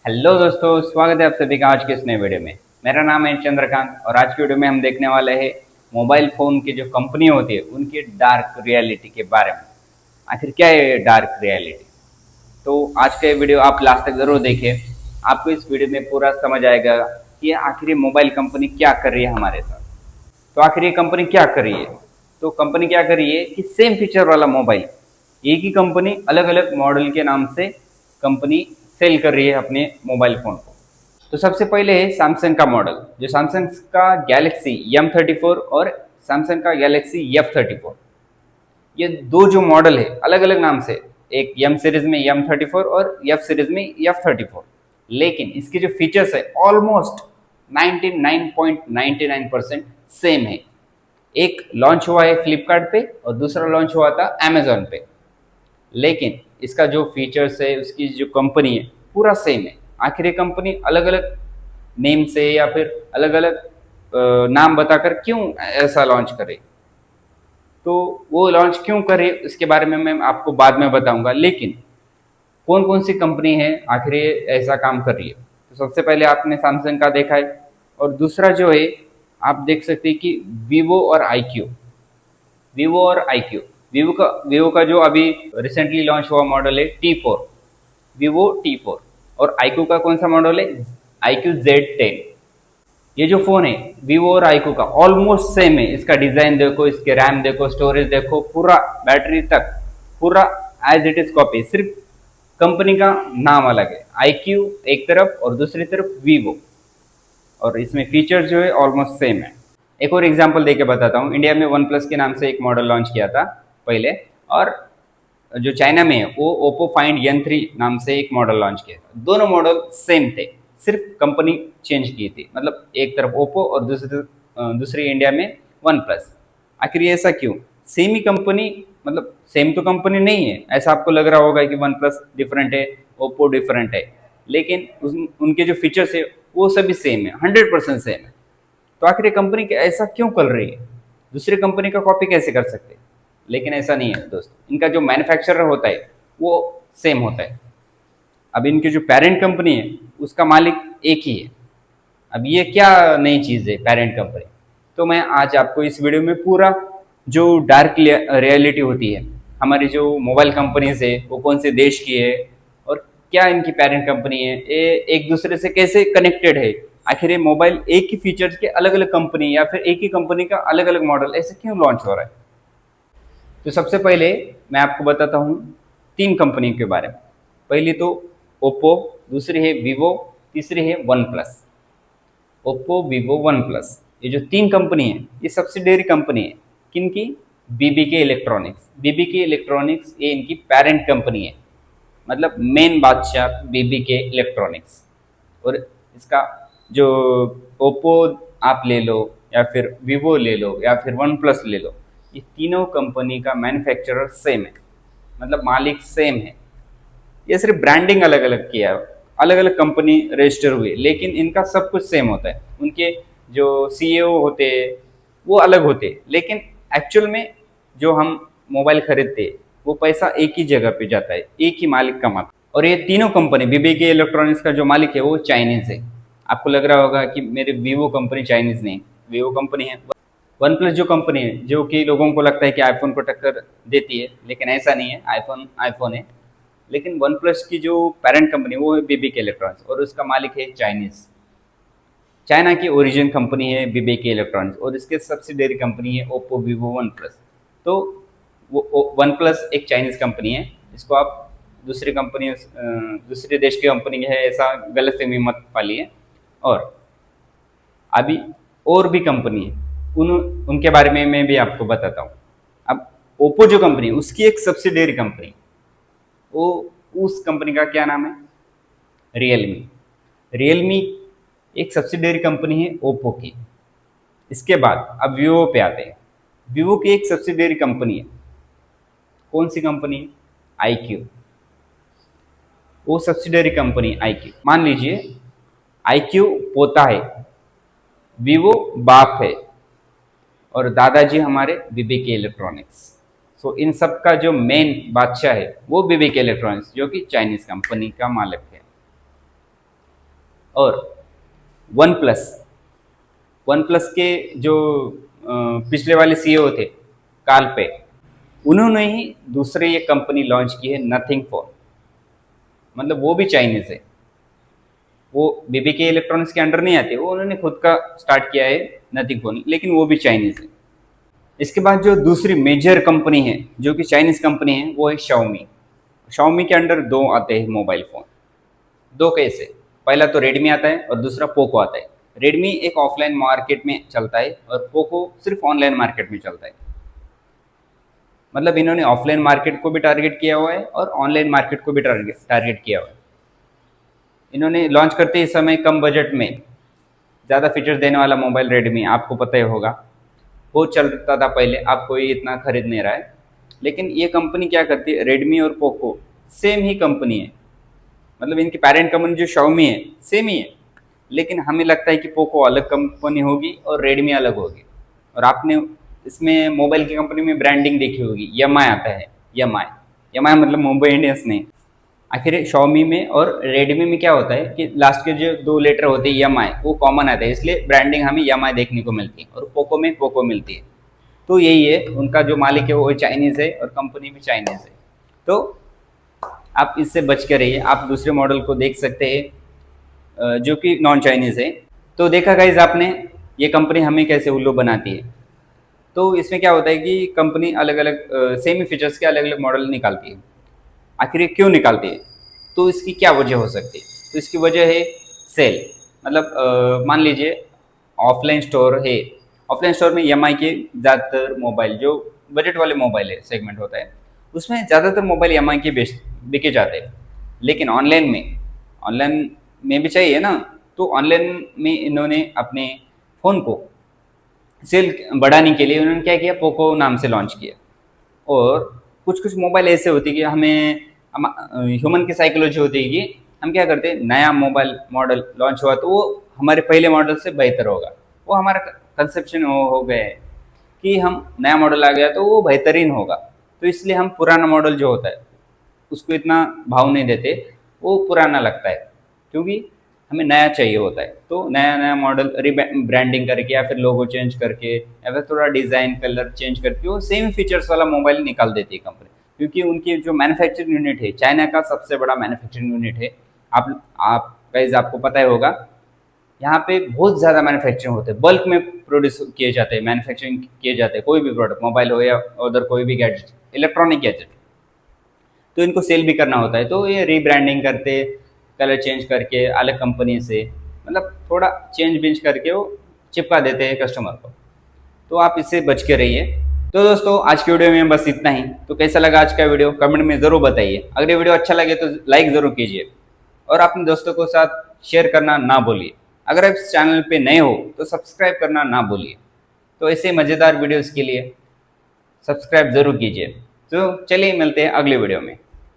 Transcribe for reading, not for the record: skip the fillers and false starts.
Hello दोस्तों, स्वागत है आप सभी का आज के इस नए वीडियो में। मेरा नाम है चंद्रकांत और आज की वीडियो में हम देखने वाले हैं मोबाइल फ़ोन की जो कंपनी होती है उनकी डार्क रियलिटी के बारे में। आखिर क्या है ये डार्क रियलिटी? तो आज का ये वीडियो आप लास्ट तक ज़रूर देखिए। आपको इस वीडियो में पूरा समझ आएगा कि आखिर ये मोबाइल कंपनी क्या कर रही है हमारे साथ। तो आखिर ये कंपनी क्या कर रही है? तो कंपनी क्या कर रही है कि सेम फीचर वाला मोबाइल एक ही कंपनी अलग अलग मॉडल के नाम से कंपनी सेल कर रही है अपने मोबाइल फ़ोन को। तो सबसे पहले है सैमसंग का मॉडल, जो सैमसंग का गैलेक्सी M34 और सैमसंग का गैलेक्सी F34। ये दो जो मॉडल है अलग अलग नाम से, एक M सीरीज में M34 और F सीरीज में F34, लेकिन इसके जो फीचर्स है ऑलमोस्ट 99.99% सेम है। एक लॉन्च हुआ है फ्लिपकार्ट पे और दूसरा लॉन्च हुआ था अमेजोन पे, लेकिन इसका जो फीचर्स है उसकी जो कंपनी है पूरा सेम है। आखिर ये कंपनी अलग अलग नेम से या फिर अलग अलग नाम बताकर क्यों ऐसा लॉन्च करे? तो वो लॉन्च क्यों करे इसके बारे में मैं आपको बाद में बताऊंगा, लेकिन कौन कौन सी कंपनी है आखिर ये ऐसा काम कर रही है। तो सबसे पहले आपने सैमसंग का देखा है और दूसरा जो है आप देख सकते हैं कि वीवो और iQ। वीवो और iQ, वीवो का जो अभी रिसेंटली लॉन्च हुआ मॉडल है T4, वीवो T4। और iQ का कौन सा मॉडल है? iQ Z10। ये जो फोन है वीवो और iQ का ऑलमोस्ट सेम है। इसका डिजाइन देखो, इसके रैम देखो, स्टोरेज देखो, पूरा बैटरी तक पूरा एज इट इज कॉपी, सिर्फ कंपनी का नाम अलग है। iQ एक तरफ और दूसरी तरफ वीवो, और इसमें फीचर जो है ऑलमोस्ट सेम है। एक और एग्जांपल देके बताता हूँ। इंडिया में वन प्लस के नाम से एक मॉडल लॉन्च किया था पहले, और जो चाइना में है वो ओप्पो फाइंड N3 नाम से एक मॉडल लॉन्च किया था। दोनों मॉडल सेम थे, सिर्फ कंपनी चेंज की थी। मतलब एक तरफ ओप्पो और दूसरी इंडिया में वन प्लस। आखिर ये ऐसा क्यों? सेम ही कंपनी, मतलब सेम तो कंपनी नहीं है। ऐसा आपको लग रहा होगा कि वन प्लस डिफरेंट है, ओप्पो डिफरेंट है, लेकिन उनके जो फीचर्स है वो सभी सेम है, 100% सेम है। तो आखिर ये कंपनी ऐसा क्यों कर रही है? दूसरी कंपनी का कॉपी कैसे कर सकते हैं? लेकिन ऐसा नहीं है दोस्तों, इनका जो मैन्युफैक्चरर होता है वो सेम होता है। अब इनकी जो पेरेंट कंपनी है उसका मालिक एक ही है। अब ये क्या नई चीज़ है पेरेंट कंपनी? तो मैं आज आपको इस वीडियो में पूरा जो डार्क रियलिटी होती है हमारी जो मोबाइल कंपनीज है वो कौन से देश की है और क्या इनकी पेरेंट कंपनी है, ये एक दूसरे से कैसे कनेक्टेड है, आखिर ये मोबाइल एक ही फीचर्स के अलग अलग कंपनी या फिर एक ही कंपनी का अलग अलग मॉडल ऐसे क्यों लॉन्च हो रहा है। तो सबसे पहले मैं आपको बताता हूँ तीन कंपनी के बारे में। पहली तो ओप्पो, दूसरी है वीवो, तीसरी है one plus. Oppo, Vivo, one plus, ये जो तीन कंपनी है ये सब्सिडियरी कंपनी है। किनकी? BBK electronics. बीबीके इलेक्ट्रॉनिक्स ये इनकी पेरेंट कंपनी है, मतलब मेन बादशाह बीबीके इलेक्ट्रॉनिक्स। और इसका जो ओप्पो आप ले लो या फिर वीवो ले लो या फिर वन प्लस ले लो, ये तीनों कंपनी का मैन्युफैक्चरर सेम है, मतलब मालिक सेम है। ये सिर्फ ब्रांडिंग अलग अलग किया है, अलग अलग कंपनी रजिस्टर हुई, लेकिन इनका सब कुछ सेम होता है। उनके जो सीईओ होते हैं वो अलग होते हैं, लेकिन एक्चुअल में जो हम मोबाइल खरीदते हैं वो पैसा एक ही जगह पे जाता है, एक ही मालिक कमाता है। और ये तीनों कंपनी, बीबीके इलेक्ट्रॉनिक्स का जो मालिक है वो चाइनीज है। आपको लग रहा होगा कि मेरे वीवो कंपनी चाइनीज नहीं, वीवो कंपनी है। वन प्लस जो कंपनी है, जो कि लोगों को लगता है कि आईफोन को टक्कर देती है, लेकिन ऐसा नहीं है। आईफोन आईफोन है, लेकिन वन प्लस की जो पेरेंट कंपनी वो है बीबीके इलेक्ट्रॉनिक्स और उसका मालिक है चाइनीज। चाइना की ओरिजिन कंपनी है बीबीके इलेक्ट्रॉनिक्स और इसके सब्सिडियरी कंपनी है ओप्पो, वीवो, वन प्लस। तो वो वन प्लस एक चाइनीज कंपनी है, इसको आप दूसरी कंपनी, दूसरे देश की कंपनी है ऐसा गलतफहमी मत पालिए। और अभी और भी कंपनी है, उनके बारे में मैं भी आपको बताता हूँ। अब ओप्पो जो कंपनी है उसकी एक सब्सिडियरी कंपनी, वो उस कंपनी का क्या नाम है? रियलमी। रियलमी एक सब्सिडियरी कंपनी है ओप्पो की। इसके बाद अब वीवो पे आते हैं। वीवो की एक सब्सिडियरी कंपनी है, कौन सी कंपनी? iQ। वो सब्सिडियरी कंपनी iQ। मान लीजिए iQ पोता है, वीवो बाप है और दादाजी हमारे बीबीके इलेक्ट्रॉनिक्स। सो इन सब का जो मेन बादशाह है वो बीबीके इलेक्ट्रॉनिक्स, जो कि चाइनीज कंपनी का मालिक है। और वन प्लस वन प्लस के जो पिछले वाले सीईओ थे काल पे, उन्होंने ही दूसरे ये कंपनी लॉन्च की है नथिंग फोन। मतलब वो भी चाइनीज है, वो बीबीके इलेक्ट्रॉनिक्स के अंडर नहीं आते, वो उन्होंने खुद का स्टार्ट किया है नथिंग फोन, लेकिन वो भी चाइनीज है। इसके बाद जो दूसरी मेजर कंपनी है जो कि चाइनीज कंपनी है वो है शाओमी। शाओमी के अंडर दो आते हैं मोबाइल फोन। दो कैसे, पहला तो रेडमी आता है और दूसरा पोको आता है। रेडमी एक ऑफलाइन मार्केट में चलता है और पोको सिर्फ ऑनलाइन मार्केट में चलता है। मतलब इन्होंने ऑफलाइन मार्केट को भी टारगेट किया हुआ है और ऑनलाइन मार्केट को भी टारगेट किया हुआ है। इन्होंने लॉन्च करते ही समय कम बजट में ज़्यादा फीचर्स देने वाला मोबाइल रेडमी, आपको पता ही होगा, वो चलता था पहले, अब कोई इतना खरीद नहीं रहा है। लेकिन ये कंपनी क्या करती है, रेडमी और पोको सेम ही कंपनी है, मतलब इनकी पेरेंट कंपनी जो शाओमी है सेम ही है, लेकिन हमें लगता है कि पोको अलग कंपनी होगी और रेडमी अलग होगी। और आपने इसमें मोबाइल की कंपनी में ब्रांडिंग देखी होगी, एमआई आता है, एमआई एमआई मतलब मुंबई इंडियंस नहीं। आखिर शाओमी में और रेडमी में क्या होता है कि लास्ट के जो दो लेटर होते हैं एमआई वो कॉमन आता है, इसलिए ब्रांडिंग हमें एमआई देखने को मिलती है और पोको में पोको मिलती है। तो यही है, उनका जो मालिक है वो चाइनीज़ है और कंपनी भी चाइनीज़ है। तो आप इससे बच के रहिए, आप दूसरे मॉडल को देख सकते हैं जो कि नॉन चाइनीज़ है। तो देखा गाइज आपने ये कंपनी हमें कैसे उल्लू बनाती है। तो इसमें क्या होता है कि कंपनी अलग अलग सेम ही फीचर्स के अलग अलग मॉडल निकालती है। आखिर ये क्यों निकालती है, तो इसकी क्या वजह हो सकती है? तो इसकी वजह है सेल। मतलब मान लीजिए ऑफलाइन स्टोर है, ऑफलाइन स्टोर में एमआई के ज़्यादातर मोबाइल जो बजट वाले मोबाइल है सेगमेंट होता है, उसमें ज़्यादातर मोबाइल एमआई के बिके जाते हैं। लेकिन ऑनलाइन में भी चाहिए ना, तो ऑनलाइन में इन्होंने अपने फ़ोन को सेल बढ़ाने के लिए उन्होंने क्या किया, पोको नाम से लॉन्च किया। और कुछ कुछ मोबाइल ऐसे होती है कि हमें ह्यूमन की साइकोलॉजी होती है कि हम क्या करते हैं, नया मोबाइल मॉडल लॉन्च हुआ तो वो हमारे पहले मॉडल से बेहतर होगा। वो हमारा कंसेप्शन हो गया है कि हम नया मॉडल आ गया तो वो बेहतरीन होगा, तो इसलिए हम पुराना मॉडल जो होता है उसको इतना भाव नहीं देते, वो पुराना लगता है, क्योंकि हमें नया चाहिए होता है। तो नया नया मॉडल ब्रांडिंग करके या फिर लोगो चेंज करके या फिर थोड़ा डिज़ाइन कलर चेंज करके वो सेम फीचर्स वाला मोबाइल निकाल देती है कंपनी, क्योंकि उनकी जो मैन्युफैक्चरिंग यूनिट है, चाइना का सबसे बड़ा मैन्युफैक्चरिंग यूनिट है। आप गाइस आपको पता ही होगा, यहाँ पे बहुत ज़्यादा मैन्युफैक्चरिंग होते हैं, बल्क में प्रोड्यूस किए जाते हैं, मैन्युफैक्चरिंग किए जाते हैं, कोई भी प्रोडक्ट, मोबाइल हो या उधर कोई भी गैजेट, इलेक्ट्रॉनिक गैजेट। तो इनको सेल भी करना होता है, तो ये रीब्रांडिंग करते, कलर चेंज करके अलग कंपनी से, मतलब थोड़ा चेंज बेंज करके वो चिपका देते हैं कस्टमर को। तो आप इससे बच के रहिए। तो दोस्तों आज की वीडियो में बस इतना ही। तो कैसा लगा आज का वीडियो कमेंट में ज़रूर बताइए। अगर ये वीडियो अच्छा लगे तो लाइक ज़रूर कीजिए और अपने दोस्तों के साथ शेयर करना ना भूलिए। अगर आप इस चैनल पे नए हो तो सब्सक्राइब करना ना भूलिए। तो ऐसे मज़ेदार वीडियोज़ के लिए सब्सक्राइब ज़रूर कीजिए। तो चलिए मिलते हैं अगले वीडियो में।